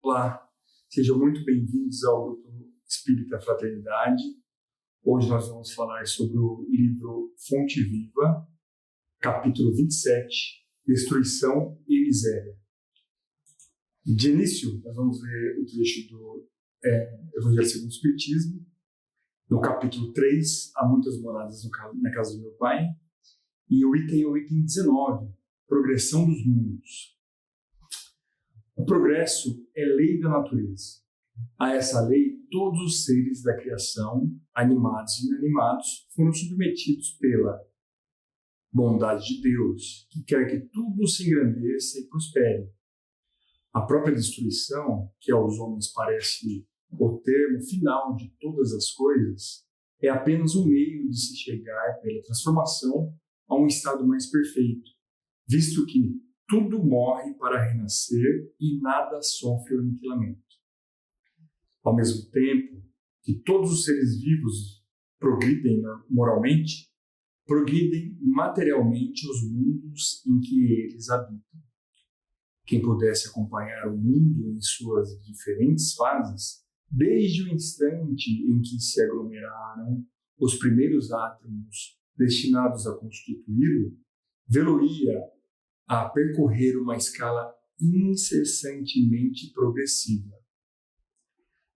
Olá, sejam muito bem-vindos ao Grupo Espírita Fraternidade. Hoje nós vamos falar sobre o livro Fonte Viva, capítulo 27, Destruição e Miséria. De início, nós vamos ler o trecho do Evangelho segundo o Espiritismo, no capítulo 3, Há muitas moradas na casa do meu Pai, e o item 19, Progressão dos mundos. O progresso é lei da natureza. A essa lei, todos os seres da criação, animados e inanimados, foram submetidos pela bondade de Deus, que quer que tudo se engrandeça e prospere. A própria destruição, que aos homens parece o termo final de todas as coisas, é apenas um meio de se chegar, pela transformação, a um estado mais perfeito, visto que tudo morre para renascer e nada sofre o aniquilamento. Ao mesmo tempo que todos os seres vivos progridem moralmente, progridem materialmente os mundos em que eles habitam. Quem pudesse acompanhar o mundo em suas diferentes fases, desde o instante em que se aglomeraram os primeiros átomos destinados a constituí-lo, vê-lo-ia a percorrer uma escala incessantemente progressiva,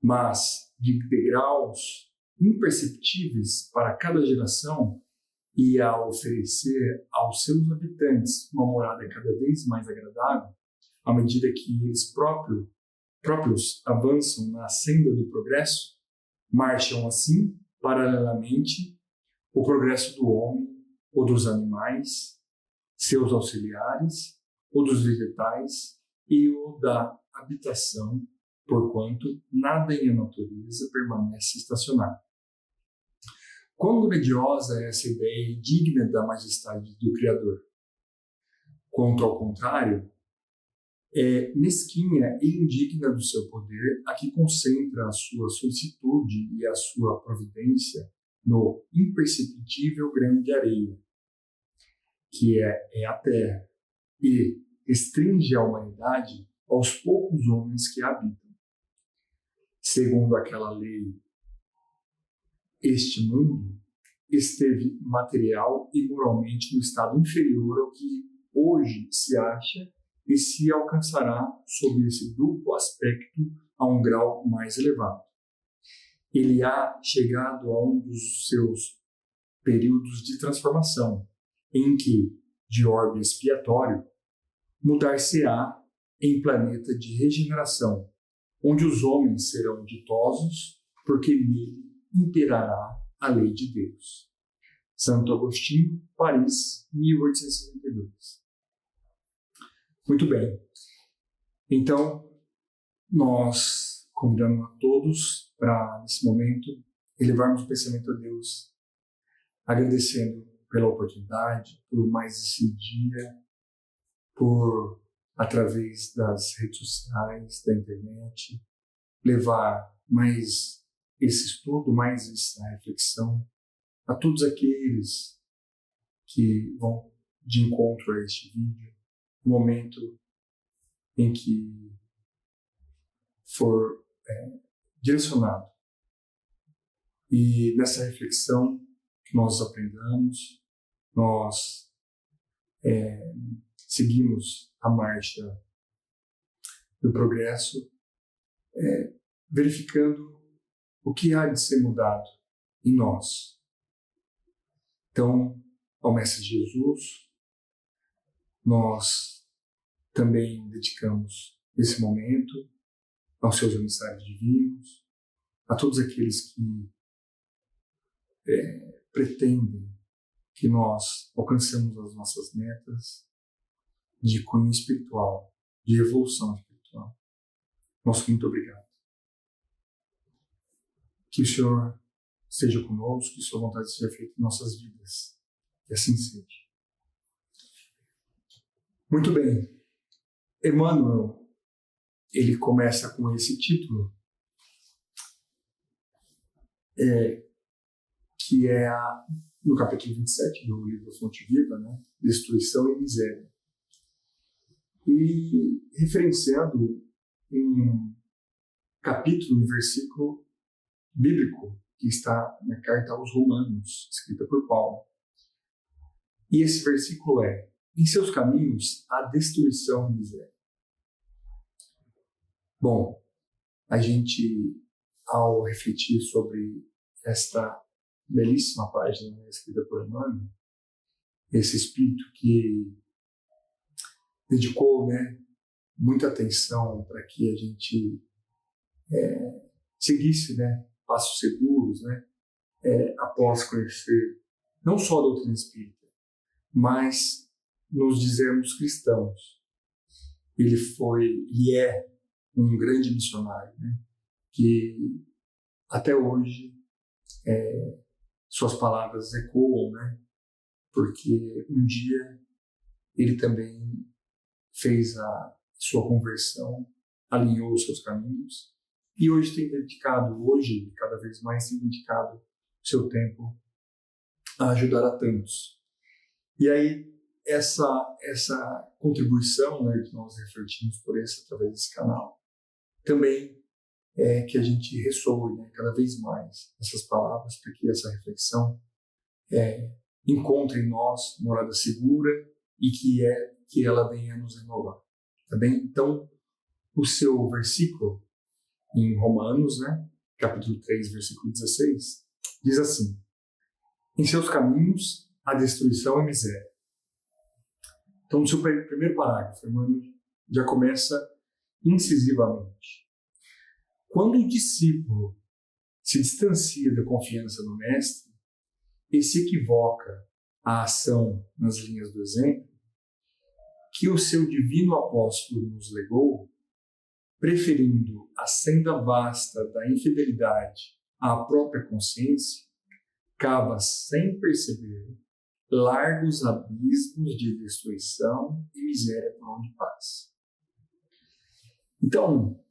mas de degraus imperceptíveis para cada geração, e a oferecer aos seus habitantes uma morada cada vez mais agradável, à medida que eles próprios avançam na senda do progresso, marcham assim, paralelamente, o progresso do homem ou dos animais, seus auxiliares, o dos vegetais e o da habitação, porquanto nada em a natureza permanece estacionário. Quão grandiosa é essa ideia digna da majestade do Criador! Quanto ao contrário, é mesquinha e indigna do seu poder a que concentra a sua solicitude e a sua providência no imperceptível grão de areia, que é a terra, e restringe a humanidade aos poucos homens que a habitam. Segundo aquela lei, este mundo esteve material e moralmente no estado inferior ao que hoje se acha e se alcançará sob esse duplo aspecto a um grau mais elevado. Ele há chegado a um dos seus períodos de transformação, em que, de orbe expiatório, mudar-se-á em planeta de regeneração, onde os homens serão ditosos, porque nele imperará a lei de Deus. Santo Agostinho, Paris, 1862. Muito bem. Então, nós convidamos a todos para, nesse momento, elevarmos o pensamento a Deus, agradecendo pela oportunidade, por mais esse dia, por, através das redes sociais, da internet, levar mais esse estudo, mais essa reflexão a todos aqueles que vão de encontro a este vídeo, no momento em que for direcionado. E nessa reflexão que nós aprendamos, nós seguimos a marcha do progresso, verificando o que há de ser mudado em nós. Então, ao Mestre Jesus, nós também dedicamos esse momento aos seus emissários divinos, a todos aqueles que pretendem que nós alcancemos as nossas metas de cunho espiritual, de evolução espiritual. Nosso muito obrigado. Que o Senhor esteja conosco, que sua vontade seja feita em nossas vidas. Que assim seja. Muito bem. Emmanuel, ele começa com esse título, que é no capítulo 27 do livro Fonte Viva, né? Destruição e Miséria. E referenciando um capítulo e versículo bíblico que está na carta aos Romanos, escrita por Paulo. E esse versículo é: em seus caminhos há destruição e miséria. Bom, a gente, ao refletir sobre esta belíssima página, né, escrita por Emmanuel, esse espírito que dedicou, né, muita atenção para que a gente seguisse, né, passos seguros, né, após conhecer não só a doutrina espírita, mas nos dizermos cristãos. Ele foi e é um grande missionário, né, que até hoje suas palavras ecoam, né, porque um dia ele também fez a sua conversão, alinhou os seus caminhos e hoje cada vez mais tem dedicado o seu tempo a ajudar a tantos. E aí essa contribuição, né, que nós refletimos por isso através desse canal, também é que a gente ressoe, né, cada vez mais essas palavras, para que essa reflexão encontre em nós morada segura e que ela venha nos renovar. Tá bem? Então, o seu versículo em Romanos, né, capítulo 3, versículo 16, diz assim: em seus caminhos há destruição e miséria. Então, no seu primeiro parágrafo, Emmanuel já começa incisivamente. Quando o discípulo se distancia da confiança no mestre e se equivoca a ação nas linhas do exemplo que o seu divino apóstolo nos legou, preferindo a senda vasta da infidelidade à própria consciência, cava sem perceber largos abismos de destruição e miséria por onde passa. Então,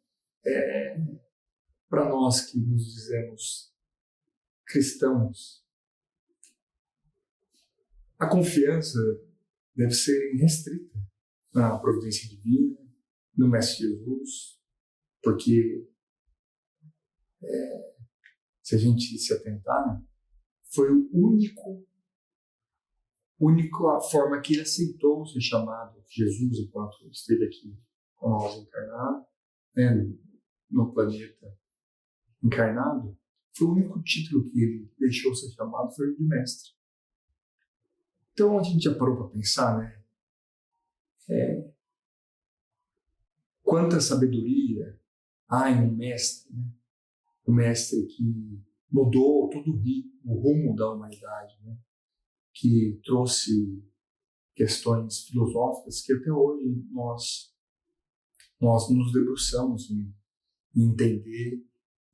para nós que nos dizemos cristãos, a confiança deve ser irrestrita na providência divina, no Mestre Jesus, porque se a gente se atentar, foi o única forma que ele aceitou ser chamado Jesus enquanto esteve aqui com nós encarnado, né, no planeta encarnado. Foi o único título que ele deixou ser chamado, foi o de mestre. Então a gente já parou para pensar, né? Quanta sabedoria há em um mestre, né? Um mestre que mudou todo o rumo da humanidade, né? Que trouxe questões filosóficas que até hoje nós nos debruçamos em entender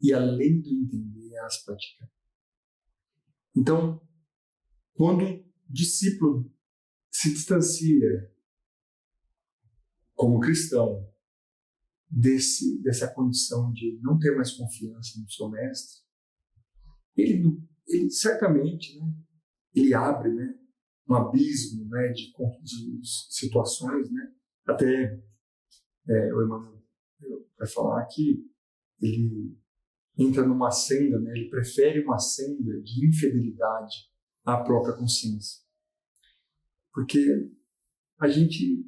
e, além do entender, as praticar. Então, quando o discípulo se distancia como cristão dessa condição de não ter mais confiança no seu mestre, ele certamente, né, ele abre, né, um abismo, né, de situações, né, até o Emmanuel vai falar que ele entra numa senda, né, ele prefere uma senda de infidelidade à própria consciência, porque a gente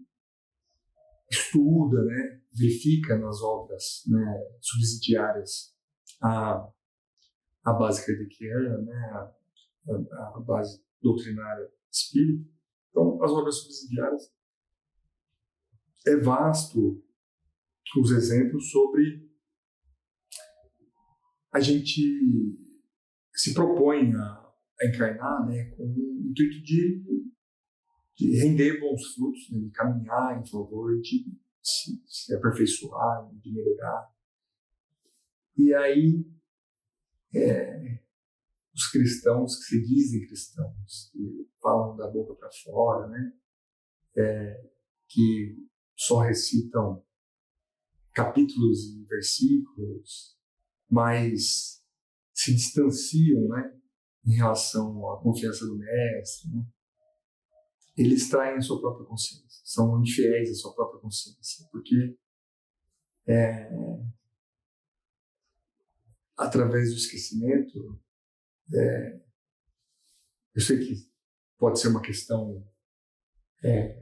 estuda, né, verifica nas obras, né, subsidiárias a base kardeciana, né, a base doutrinária espírita. Então, as obras subsidiárias é vasto os exemplos sobre a gente se propõe a encarnar, né, com o intuito de render bons frutos, né, de caminhar em favor de se aperfeiçoar, de melhorar. E aí, os cristãos que se dizem cristãos, que falam da boca para fora, né, que só recitam capítulos e versículos, mas se distanciam, né, em relação à confiança do mestre, né, eles traem a sua própria consciência, são infiéis à sua própria consciência, porque através do esquecimento, eu sei que pode ser uma questão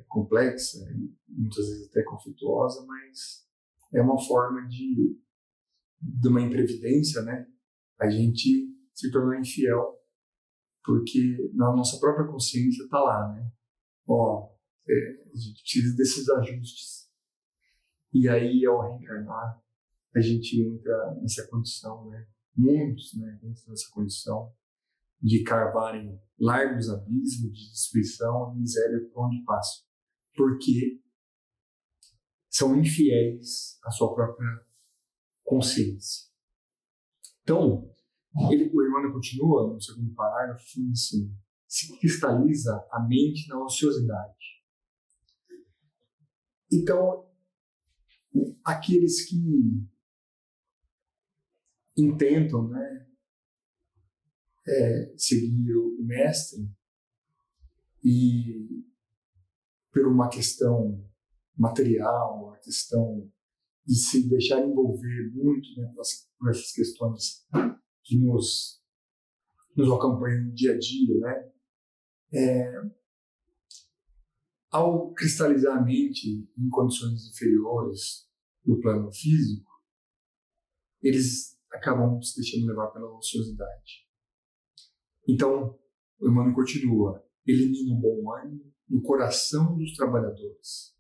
complexa, e muitas vezes até conflituosa, mas é uma forma de uma imprevidência, né? A gente se tornar infiel, porque na nossa própria consciência está lá, né? A gente precisa desses ajustes. E aí, ao reencarnar, a gente entra nessa condição, né? Muitos, né? Entram nessa condição de carvarem largos abismos de destruição e miséria por onde passam, porque são infiéis à sua própria consciência. Então, o Emmanuel continua no segundo parágrafo, falando assim: se cristaliza a mente na ociosidade. Então, aqueles que intentam, né, seguir o mestre e por uma questão material, uma questão de se deixar envolver muito, né, por essas questões que nos acompanham no dia a dia, né? Ao cristalizar a mente em condições inferiores do plano físico, eles acabam se deixando levar pela ociosidade. Então, o Emmanuel continua: elimina o bom ânimo no coração dos trabalhadores,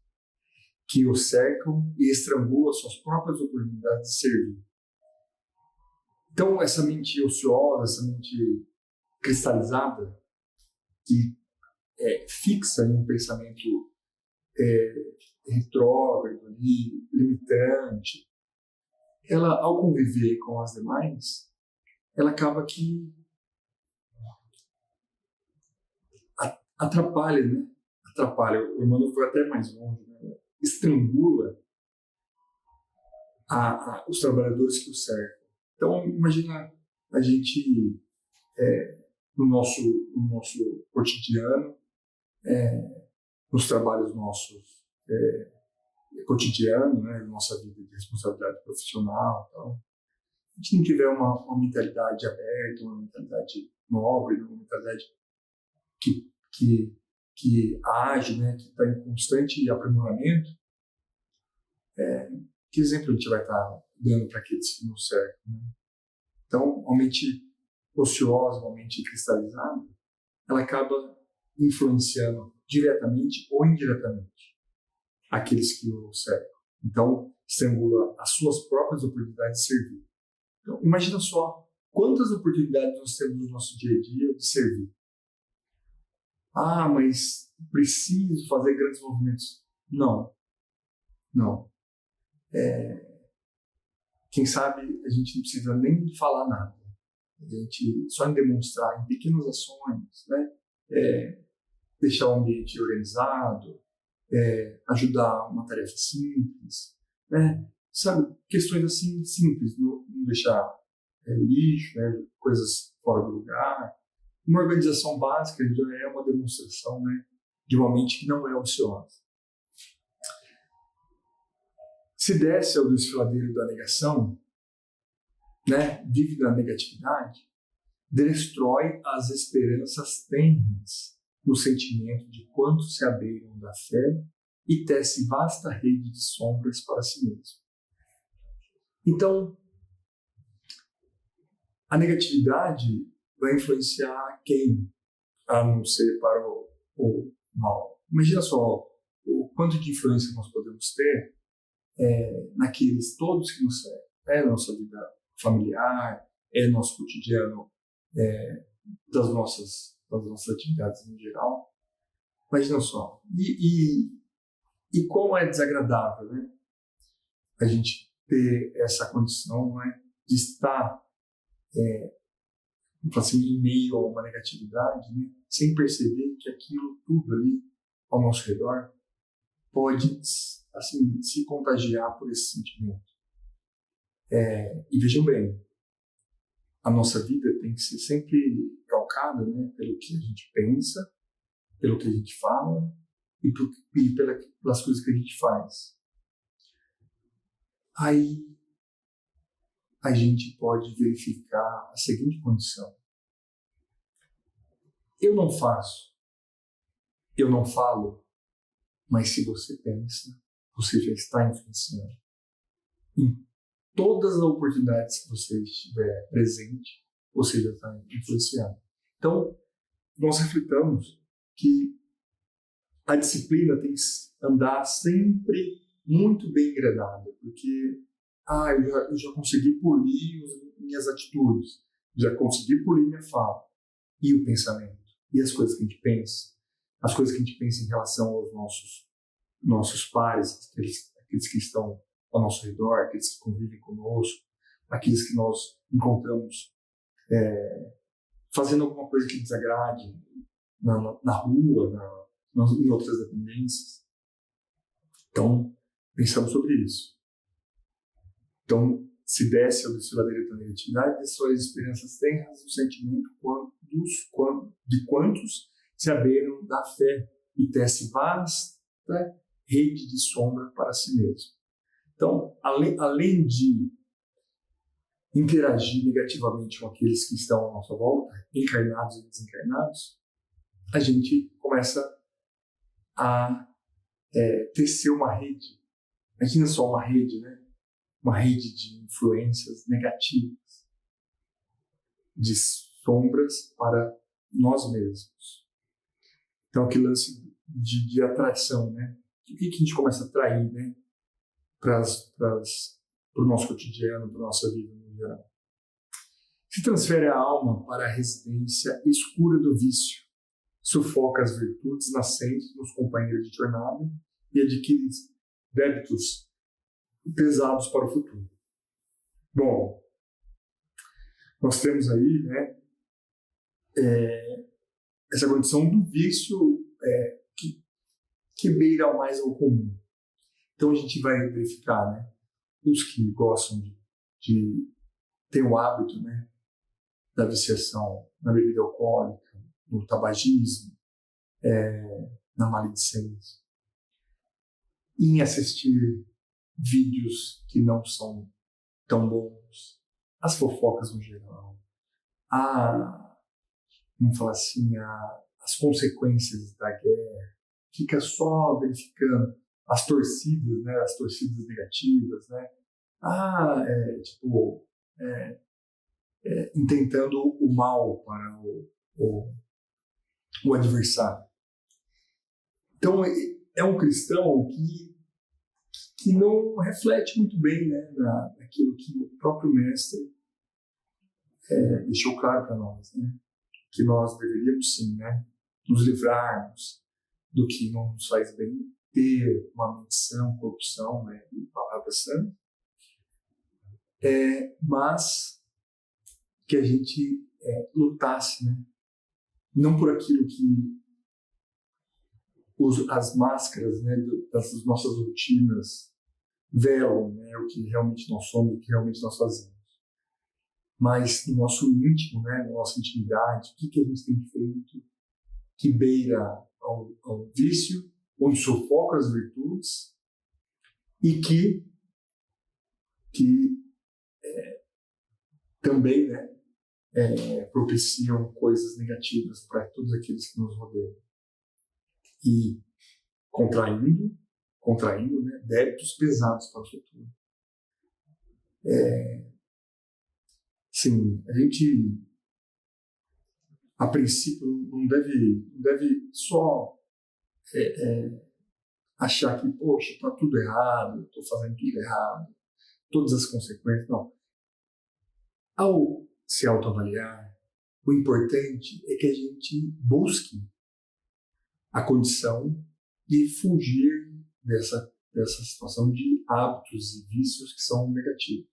que o cercam e estrangulam suas próprias oportunidades de servir. Então, essa mente ociosa, essa mente cristalizada, que fixa em um pensamento retrógrado, limitante, ela, ao conviver com as demais, ela acaba que atrapalha, né? Atrapalha. O Emmanuel foi até mais longe, né? Estrangula os trabalhadores que o cercam. Então, imagina a gente, no nosso cotidiano, nos trabalhos nossos cotidianos, né, nossa vida de responsabilidade profissional, então, a gente não tiver uma mentalidade aberta, uma mentalidade nobre, uma mentalidade que age, né, que está em constante aprimoramento, que exemplo a gente vai estar dando para aqueles que nos cercam, né? Então, a mente ociosa, a mente cristalizada, ela acaba influenciando diretamente ou indiretamente aqueles que o cercam. Então, estrangula as suas próprias oportunidades de servir. Então, imagina só quantas oportunidades nós temos no nosso dia a dia de servir. Ah, mas preciso fazer grandes movimentos. Não. Quem sabe a gente não precisa nem falar nada. A gente só em demonstrar em pequenas ações, né? Deixar o ambiente organizado, ajudar uma tarefa simples, né? Sabe, questões assim simples, não deixar lixo, né? Coisas fora do lugar. Uma organização básica já é uma demonstração, né, de uma mente que não é ociosa. Se desce ao desfiladeiro da negação, né, vive na negatividade, destrói as esperanças tenras no sentimento de quantos se abriram da fé e tece vasta rede de sombras para si mesmo. Então, a negatividade vai influenciar quem, a não ser para o mal. Imagina só o quanto de influência nós podemos ter naqueles todos que nos servem, nossa vida familiar, nosso cotidiano, das nossas atividades em geral. Imagina só. E como é desagradável, né? A gente ter essa condição, né, de estar assim, em meio a uma negatividade, né, sem perceber que aquilo tudo ali ao nosso redor pode assim, se contagiar por esse sentimento. E vejam bem, a nossa vida tem que ser sempre calcada, né, pelo que a gente pensa, pelo que a gente fala e pelas coisas que a gente faz. Aí a gente pode verificar a seguinte condição. Eu não faço, eu não falo, mas se você pensa, você já está influenciando. Em todas as oportunidades que você estiver presente, você já está influenciando. Então, nós refletamos que a disciplina tem que andar sempre muito bem engrenada, porque eu já consegui polir minhas atitudes, já consegui polir minha fala, e o pensamento, e as coisas que a gente pensa, as coisas que a gente pensa em relação aos nossos pares, aqueles que estão ao nosso redor, aqueles que convivem conosco, aqueles que nós encontramos fazendo alguma coisa que desagrade na rua, em outras dependências. Então, pensamos sobre isso. Então, se desce ou desfiladeira da negatividade, de suas esperanças tenras, o sentimento de quantos se abriram da fé e tece vasta rede de sombra para si mesmo. Então, além de interagir negativamente com aqueles que estão à nossa volta, encarnados e desencarnados, a gente começa a tecer uma rede. Imagina só uma rede, né? Uma rede de influências negativas, de sombras para nós mesmos. Então, aquele lance de atração, né? O que a gente começa a atrair, né? Para o nosso cotidiano, para a nossa vida no geral. Se transfere a alma para a residência escura do vício, sufoca as virtudes nascentes nos companheiros de jornada e adquire débitos pesados para o futuro. Bom, nós temos aí, né, essa condição do vício que beira mais ao comum. Então a gente vai verificar, né, os que gostam de ter o hábito, né, da viciação na bebida alcoólica, no tabagismo, na maledicência, em assistir vídeos que não são tão bons, as fofocas no geral, vamos falar assim, as consequências da guerra, fica só verificando as torcidas, né, as torcidas negativas, né, intentando o mal para o adversário. Então, é um cristão que não reflete muito bem, né, naquilo que o próprio mestre deixou claro para nós, né, que nós deveríamos sim, né, nos livrarmos do que não nos faz bem, ter uma menção, corrupção, né, de palavra santa, mas que a gente lutasse, né, não por aquilo que as máscaras, né, das nossas rotinas velam, né, o que realmente nós somos, o que realmente nós fazemos, mas no nosso íntimo, né, na nossa intimidade, o que a gente tem feito que beira ao vício, onde sufoca as virtudes e que também, né, propiciam coisas negativas para todos aqueles que nos rodeiam. E contraindo, né, débitos pesados para o futuro. Sim, a gente, a princípio, não deve só achar que, poxa, está tudo errado, estou fazendo tudo errado, todas as consequências. Não. Ao se autoavaliar, o importante é que a gente busque a condição de fugir dessa situação de hábitos e vícios que são negativos.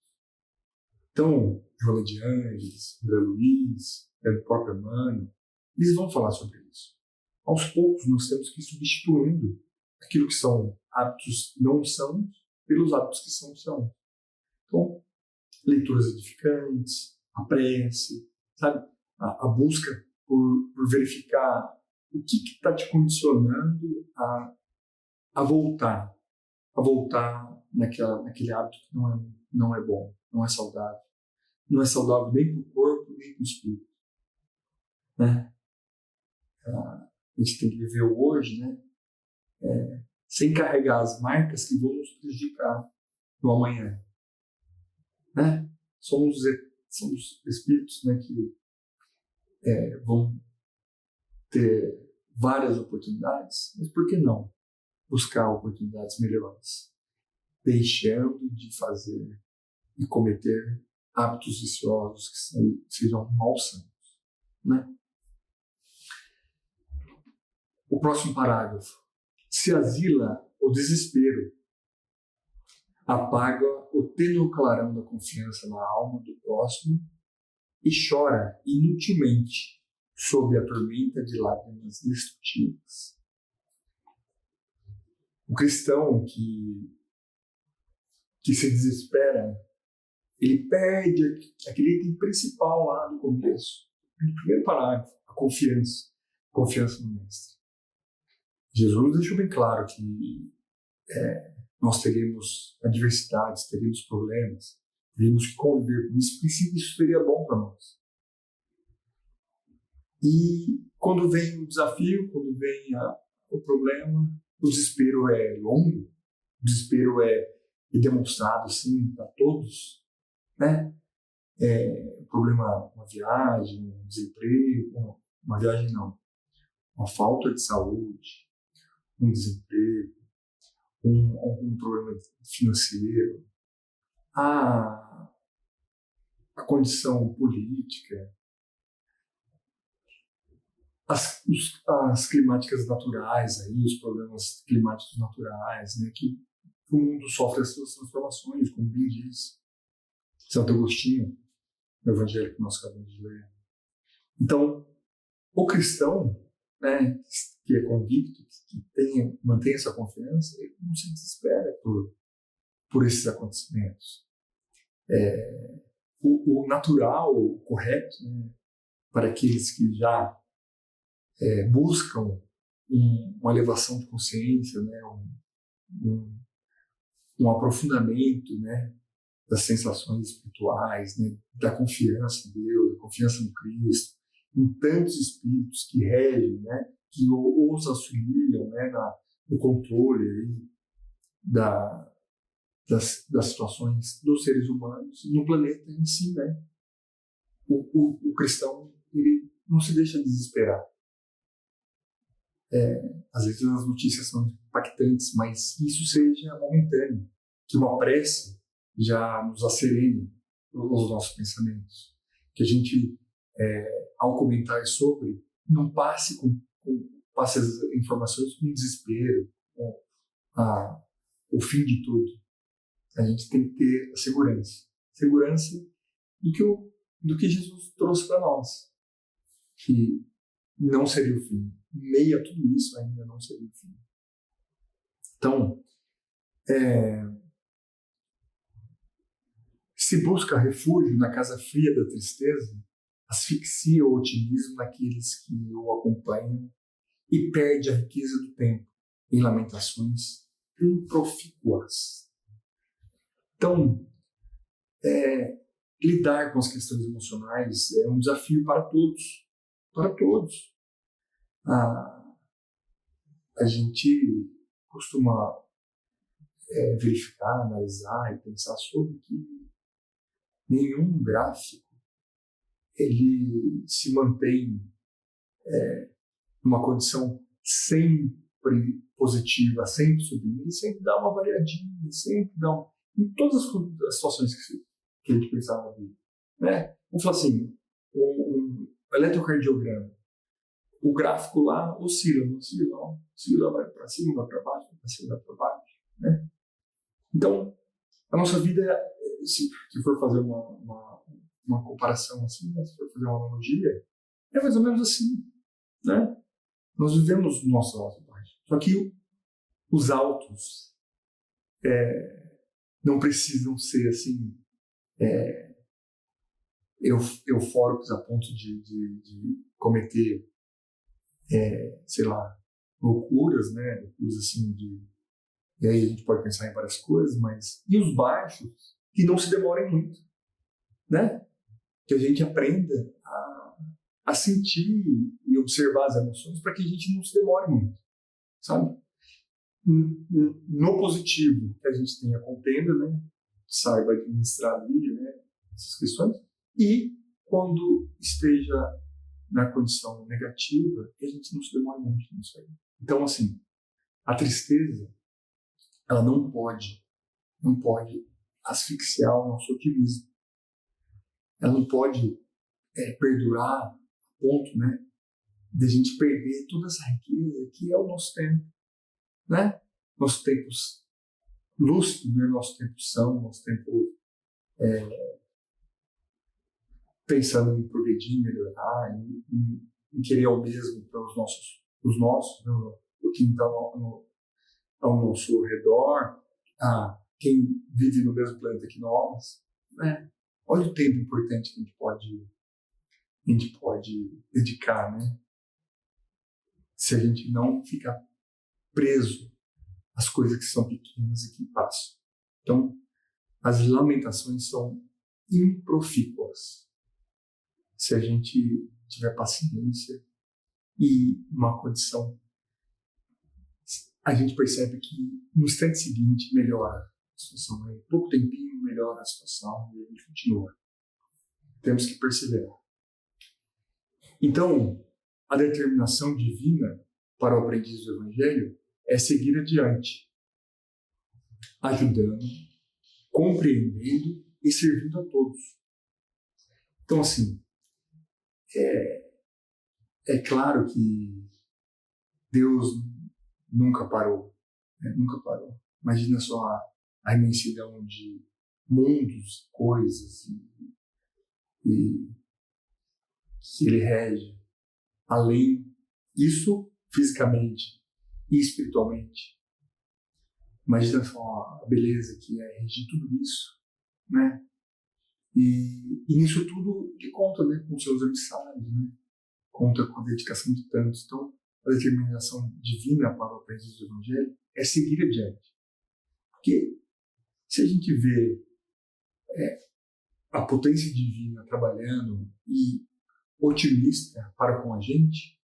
Então, Joana de Ângeles, André Luiz, o próprio Emmanuel, eles vão falar sobre isso. Aos poucos, nós temos que ir substituindo aquilo que são hábitos não sãos pelos hábitos que são sãos. Então, leituras edificantes, a prece, sabe? A busca por verificar o que está te condicionando a voltar naquele hábito que não é bom, não é saudável. não é saudável nem para o corpo, nem para o espírito. Né? A gente tem que viver o hoje, né? Sem carregar as marcas que vão nos prejudicar no amanhã. Né? Somos espíritos, né, que vão ter várias oportunidades, mas por que não buscar oportunidades melhores, deixando de fazer e cometer hábitos viciosos que sejam malsanos, né? O próximo parágrafo. Se asila o desespero, apaga o tênue clarão da confiança na alma do próximo e chora inutilmente sob a tormenta de lágrimas destrutivas. O cristão que se desespera, ele perde aquele item principal lá no começo, no primeiro parágrafo, a confiança no Mestre. Jesus deixou bem claro que nós teríamos adversidades, teríamos problemas, teríamos que conviver com isso, porque isso seria bom para nós. E quando vem o desafio, quando vem o problema, o desespero é longo, o desespero é demonstrado assim para todos, né? Problema, uma viagem, um desemprego, uma viagem não, uma falta de saúde, um desemprego, algum problema financeiro, a condição política, as climáticas naturais, aí, os problemas climáticos naturais, né, que o mundo sofre essas transformações, como bem diz Santo Agostinho, no Evangelho que nós acabamos de ler. Então, o cristão, né, que é convicto, que mantém essa confiança, ele não se desespera por esses acontecimentos. O natural, o correto, né, para aqueles que já buscam uma elevação de consciência, né, um aprofundamento, né, das sensações espirituais, né, da confiança em Deus, da confiança no Cristo, em tantos espíritos que regem, né, que os auxiliam, né, no controle aí das situações dos seres humanos e no planeta em si, né. O cristão, ele não se deixa desesperar. Às vezes as notícias são impactantes, mas isso seja momentâneo, que uma prece já nos acerene os nossos pensamentos, que a gente, ao comentar sobre, não passe as informações com desespero, com o fim de tudo. A gente tem que ter a segurança do que Jesus trouxe para nós, que não seria o fim. Em meio a tudo isso, ainda não seria o fim. Então, se busca refúgio na casa fria da tristeza, asfixia o otimismo naqueles que o acompanham e perde a riqueza do tempo em lamentações improfícuas. Então, lidar com as questões emocionais é um desafio para todos. Para todos. A gente costuma verificar, analisar e pensar sobre que nenhum gráfico ele se mantém numa condição sempre positiva, sempre subindo. Ele sempre dá uma variadinha, sempre dá em todas as situações que a gente pensar na vida. Né? Vamos falar assim, um eletrocardiograma. O gráfico lá oscila, vai para cima, vai para baixo, vai para cima, vai para baixo. Né? Então, a nossa vida, se for fazer uma comparação assim, né? Se for fazer uma analogia, é mais ou menos assim. Né? Nós vivemos o nosso alto e baixo. Só que os altos não precisam ser assim eufóricos a ponto de cometer sei lá, loucuras, né? Loucuras assim e aí a gente pode pensar em várias coisas, mas e os baixos que não se demorem muito, né? que a gente aprenda a sentir e observar as emoções para que a gente não se demore muito, sabe? No positivo, que a gente tenha contenda, né? Saiba administrar ali, né? Essas questões. E quando esteja na condição negativa, que a gente não se demore muito nisso aí. Então, assim, a tristeza, ela não pode asfixiar o nosso otimismo. Ela não pode perdurar a ponto, né, de a gente perder toda essa riqueza que é o nosso tempo, né? Nosso tempo lúcido, né? Nosso tempo são, nosso tempo pensando em progredir, melhorar, em querer o mesmo para os nossos, né? O que está ao nosso redor, quem vive no mesmo planeta que nós, né? Olha o tempo importante que a gente pode dedicar, né? Se a gente não ficar preso às coisas que são pequenas e que passam. Então, as lamentações são improfícuas. Se a gente tiver paciência e uma condição, a gente percebe que no instante seguinte melhora a situação. Em pouco tempinho melhora a situação e a gente continua. Temos que perseverar. Então, a determinação divina para o aprendiz do Evangelho é seguir adiante, ajudando, compreendendo e servindo a todos. Então, assim, é claro que Deus nunca parou, né? Nunca parou. Imagina só a imensidão de mundos, coisas e que Ele rege, além isso fisicamente e espiritualmente. Imagina só a beleza que é regir tudo isso, né? E nisso tudo ele conta, né, com seus emissários, né? Conta com a dedicação de tantos. Então, a determinação divina para o aprendiz do Evangelho é seguir adiante. Porque se a gente vê a potência divina trabalhando e otimista para com a gente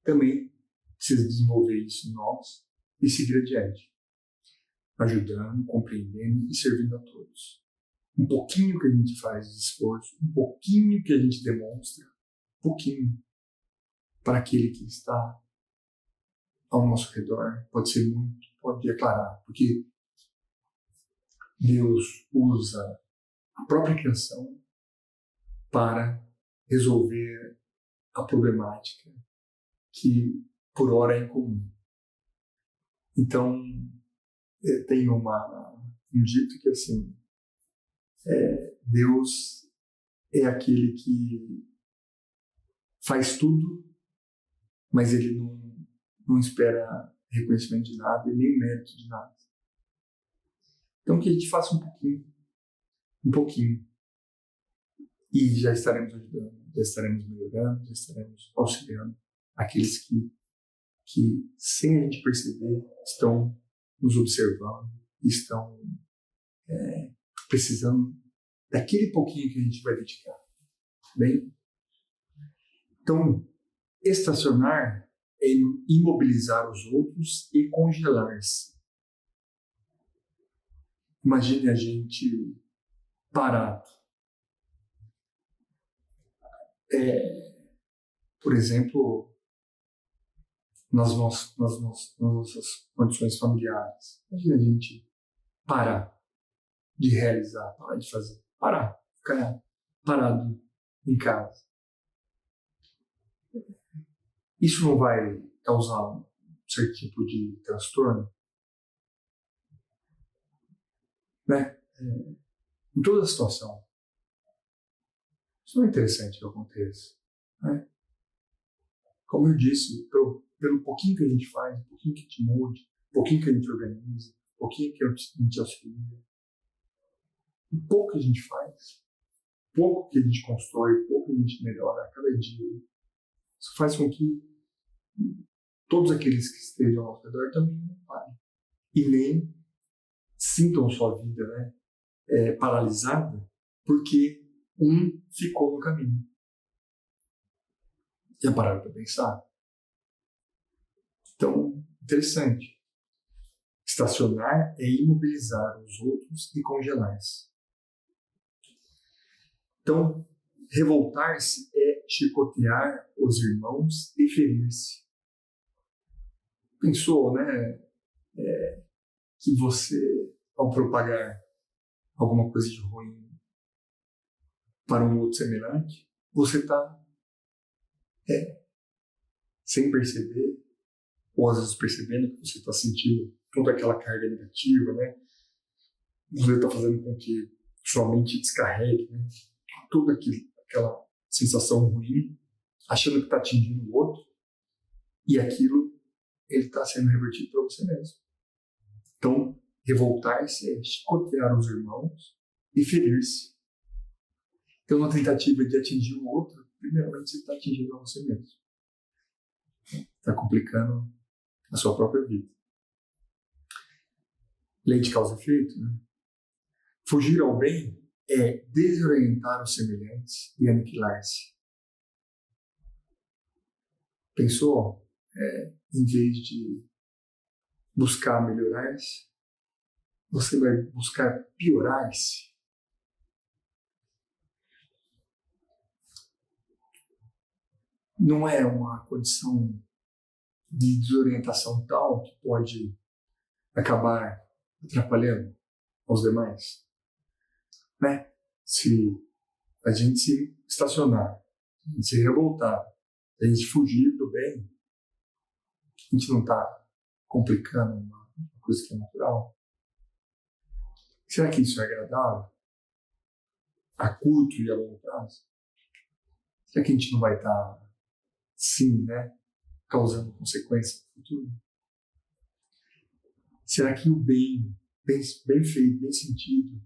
também precisa desenvolver isso em nós e seguir adiante, ajudando, compreendendo e servindo a todos. Um pouquinho que a gente faz de esforço, um pouquinho que a gente demonstra, um pouquinho para aquele que está ao nosso redor, pode ser muito, pode declarar, porque Deus usa a própria criação para resolver a problemática que por hora é incomum. Então, tem um dito que assim, Deus é aquele que faz tudo, mas ele não espera reconhecimento de nada e nem mérito de nada. Então, que a gente faça um pouquinho, e já estaremos ajudando, já estaremos melhorando, já estaremos auxiliando aqueles que sem a gente perceber, estão nos observando, estão precisando daquele pouquinho que a gente vai dedicar. Bem? Então, estacionar é imobilizar os outros e congelar-se. Imagine a gente parado. Por exemplo, nas nossas condições familiares. Imagine a gente parar de realizar, parar de fazer, ficar parado em casa. Isso não vai causar um certo tipo de transtorno? Né? Em toda a situação. Isso não é interessante que aconteça. Né? Como eu disse, pelo pouquinho que a gente faz, um pouquinho que a gente mude, um pouquinho que a gente organiza, um pouquinho que a gente auxilia, um pouco que a gente faz, pouco que a gente constrói, pouco que a gente melhora a cada dia, isso faz com que todos aqueles que estejam ao redor também não parem. E nem sintam sua vida, né, paralisada, porque um ficou no caminho. Já pararam para pensar? Então, interessante. Estacionar é imobilizar os outros e congelar-se. Então, revoltar-se é chicotear os irmãos e ferir-se. Pensou, né? Que você, ao propagar alguma coisa de ruim para um outro semelhante, você está, sem perceber, ou às vezes percebendo que você está sentindo toda aquela carga negativa, né? Você está fazendo com que sua mente descarregue, né? Toda aquela sensação ruim, achando que está atingindo o outro, e aquilo ele está sendo revertido para você mesmo. Então, revoltar-se é chicotear os irmãos e ferir-se. Então, na tentativa de atingir o outro, primeiramente você está atingindo a você mesmo. Está complicando a sua própria vida. Lei de causa e efeito, né? Fugir ao bem é desorientar os semelhantes e aniquilar-se. Pensou? Em vez de buscar melhorar-se, você vai buscar piorar-se. Não é uma condição de desorientação tal que pode acabar atrapalhando aos demais, né? Se a gente se estacionar, a gente se revoltar, a gente fugir do bem, a gente não está complicando uma coisa que é natural? Será que isso é agradável a curto e a longo prazo? Será que a gente não vai estar, sim, né, causando consequências no futuro? Será que o bem feito, bem sentido,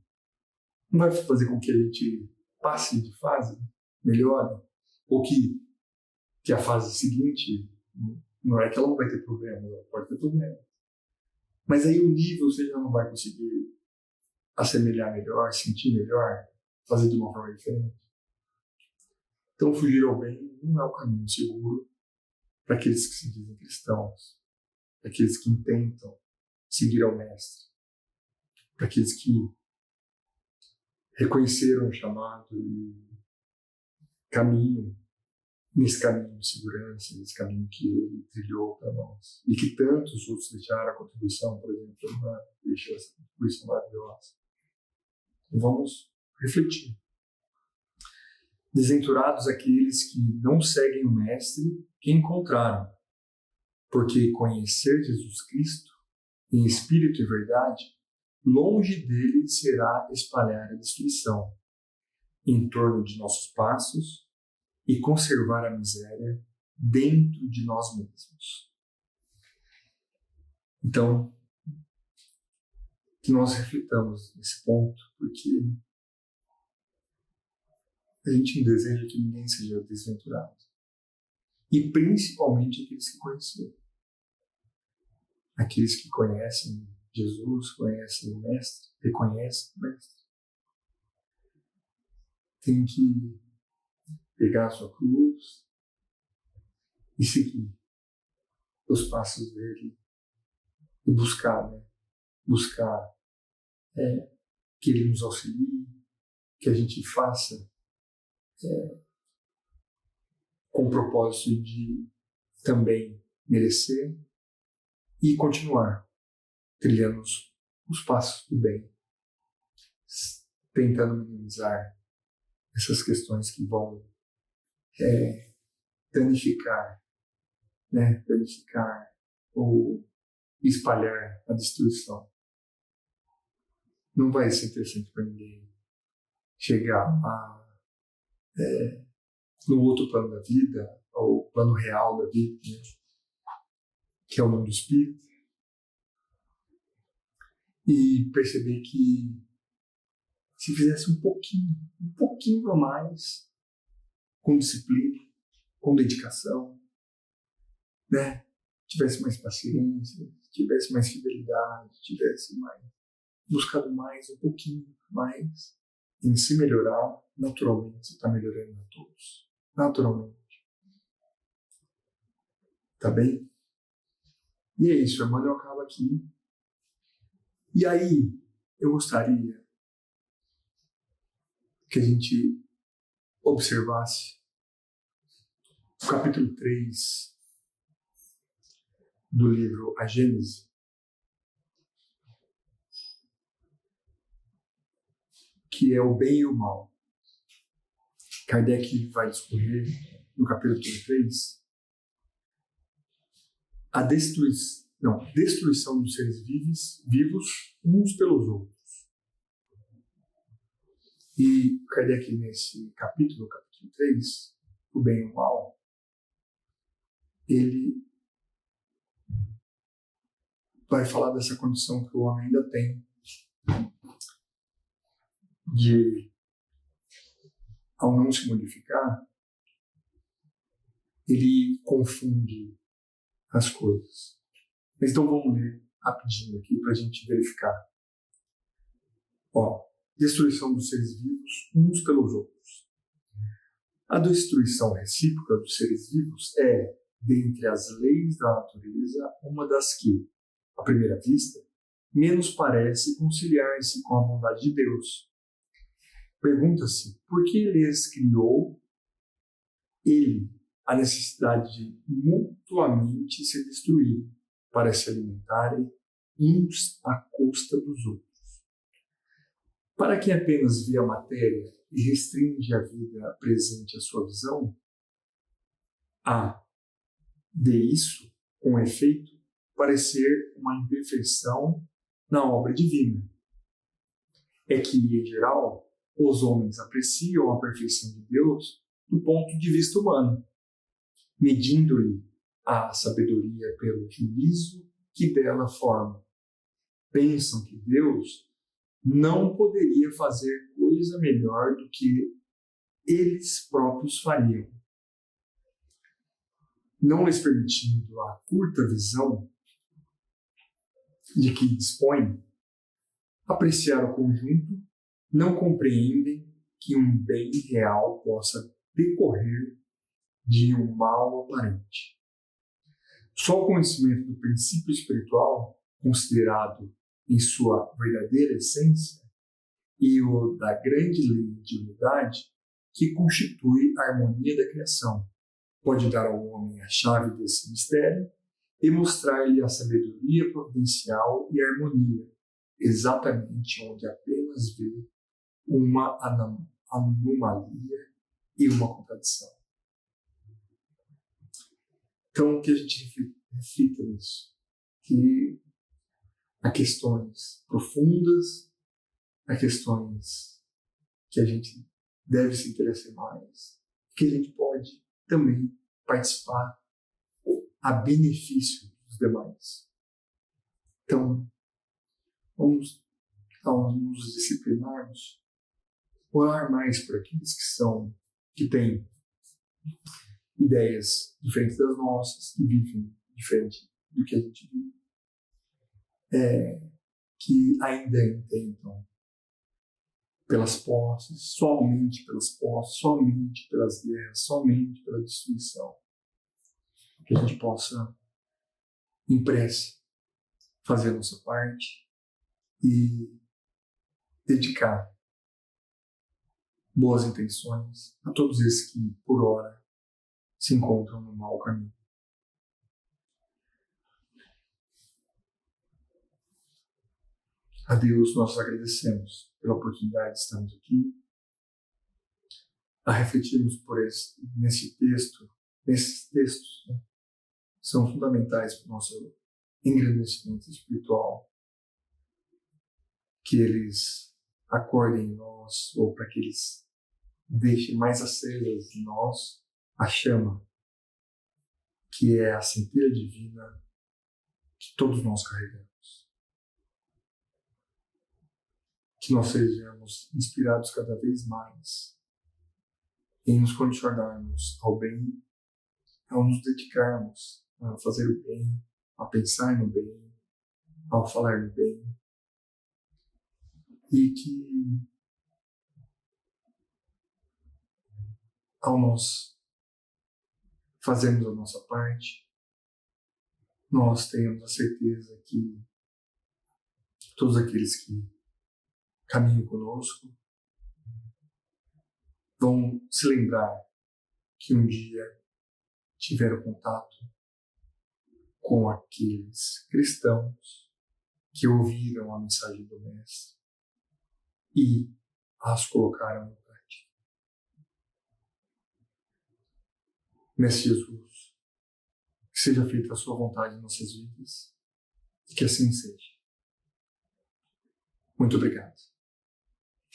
não vai fazer com que a gente passe de fase, melhore? Ou que a fase seguinte, não é que ela não vai ter problema, ela pode ter problema. Mas aí o nível você já não vai conseguir assemelhar melhor, sentir melhor, fazer de uma forma diferente. Então, fugir ao bem não é o caminho seguro para aqueles que se dizem cristãos, para aqueles que intentam seguir ao Mestre, para aqueles que reconheceram o chamado e caminham nesse caminho de segurança, nesse caminho que ele trilhou para nós. E que tantos outros deixaram a contribuição, por exemplo, deixou essa contribuição maravilhosa. E vamos refletir. Desventurados aqueles que não seguem o Mestre que encontraram, porque conhecer Jesus Cristo em espírito e verdade, longe dele será espalhar a destruição em torno de nossos passos e conservar a miséria dentro de nós mesmos. Então, que nós reflitamos nesse ponto, porque a gente não deseja que ninguém seja desventurado. E principalmente aqueles que conheceram. Aqueles que conhecem Jesus, conhecem o Mestre, reconhecem o Mestre. Tem que pegar a sua cruz e seguir os passos dele e buscar, né? Buscar que ele nos auxilie, que a gente faça com o propósito de também merecer e continuar trilhando os passos do bem, tentando minimizar essas questões que vão danificar, né? Danificar ou espalhar a destruição. Não vai ser interessante para ninguém chegar no outro plano da vida, ou plano real da vida, né? Que é o mundo do espírito, e perceber que se fizesse um pouquinho a mais, com disciplina, com dedicação, né? Tivesse mais paciência, tivesse mais fidelidade, tivesse buscado mais, um pouquinho mais, em se melhorar, naturalmente você está melhorando a todos. Naturalmente. Tá bem? E é isso, Emmanuel acaba aqui. E aí, eu gostaria que a gente observasse o capítulo 3 do livro A Gênese, que é o bem e o mal. Kardec vai discorrer no capítulo 3 a destruição dos seres vivos uns pelos outros. E Kardec, nesse capítulo 3, o bem e o mal, ele vai falar dessa condição que o homem ainda tem de, ao não se modificar, ele confunde as coisas. Mas então vamos ler rapidinho aqui para a gente verificar. Destruição dos seres vivos uns pelos outros. A destruição recíproca dos seres vivos é, dentre as leis da natureza, uma das que, à primeira vista, menos parece conciliar-se com a bondade de Deus. Pergunta-se por que lhes criou ele a necessidade de mutuamente se destruírem para se alimentarem uns à custa dos outros. Para quem apenas vê a matéria e restringe a vida presente à sua visão, há de isso, com efeito, parecer uma imperfeição na obra divina. É que, em geral, os homens apreciam a perfeição de Deus do ponto de vista humano, medindo-lhe a sabedoria pelo juízo que dela forma. Pensam que Deus não poderia fazer coisa melhor do que eles próprios fariam. Não lhes permitindo a curta visão de que dispõem, apreciar o conjunto, não compreendem que um bem real possa decorrer de um mal aparente. Só o conhecimento do princípio espiritual, considerado em sua verdadeira essência, e o da grande lei de unidade, que constitui a harmonia da criação, pode dar ao homem a chave desse mistério e mostrar-lhe a sabedoria providencial e a harmonia, exatamente onde apenas vê uma anomalia e uma contradição. Então, que a gente reflita nisso, que há questões profundas, há questões que a gente deve se interessar mais, que a gente pode também participar a benefício dos demais. Então, vamos nos disciplinarmos, orar mais por aqueles que têm ideias diferentes das nossas, que vivem diferente do que a gente vive, que ainda entendam pelas posses, somente pelas guerras, somente pela destruição. Que a gente possa, em prece, fazer a nossa parte e dedicar boas intenções a todos esses que, por hora, se encontram no mau caminho. A Deus nós agradecemos pela oportunidade de estarmos aqui, a refletirmos nesses textos, né? São fundamentais para o nosso engrandecimento espiritual, que eles acordem em nós, ou para que eles deixem mais acesas em nós a chama, que é a centelha divina que todos nós carregamos. Que nós sejamos inspirados cada vez mais em nos condicionarmos ao bem, ao nos dedicarmos a fazer o bem, a pensar no bem, ao falar no bem, e que ao nós fazermos a nossa parte, nós tenhamos a certeza que todos aqueles que caminham conosco vão se lembrar que um dia tiveram contato com aqueles cristãos que ouviram a mensagem do Mestre e as colocaram em prática. Mestre Jesus, que seja feita a sua vontade em nossas vidas e que assim seja. Muito obrigado.